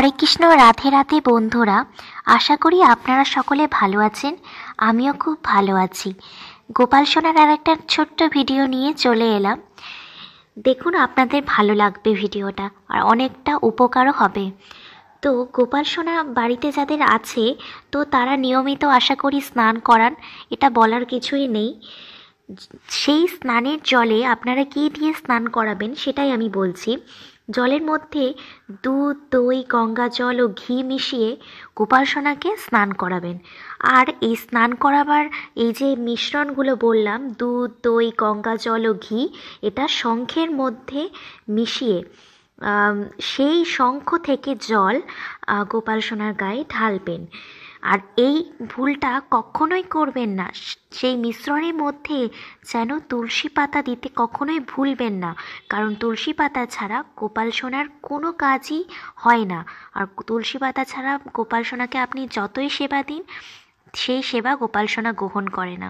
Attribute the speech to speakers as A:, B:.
A: হরে কৃষ্ণ, রাধে রাধে বন্ধুরা। আশা করি আপনারা সকলে ভালো আছেন। আমিও খুব ভালো আছি। গোপাল সোনার আর একটা ছোট্ট ভিডিও নিয়ে চলে এলাম। দেখুন, আপনাদের ভালো লাগবে ভিডিওটা, আর অনেকটা উপকারও হবে। তো গোপাল সোনা বাড়িতে যাদের আছে, তো তারা নিয়মিত আশা করি স্নান করান, এটা বলার কিছুই নেই। সেই স্নানের জলে আপনারা কী দিয়ে স্নান করাবেন সেটাই আমি বলছি। জলের মধ্যে দুধ, দই, গঙ্গা জল ও ঘি মিশিয়ে গোপাল সোনাকে স্নান করাবেন। আর এই স্নান করাবার এই যে মিশ্রণগুলো বললাম, দুধ, দই, গঙ্গা জল ও ঘি, এটা শঙ্খের মধ্যে মিশিয়ে সেই শঙ্খ থেকে জল গোপাল সোনার গায়ে ঢালবেন। আর এই ভুলটা কখনোই করবেন না। সেই মিশ্রণের মধ্যে যেন তুলসী পাতা দিতে কখনোই ভুলবেন না, কারণ তুলসী পাতা ছাড়া গোপাল সোনার কোনো কাজই হয় না। আর তুলসী পাতা ছাড়া গোপাল সোনাকে আপনি যতই সেবা দিন, সেই সেবা গোপাল সোনা গ্রহণ করে না।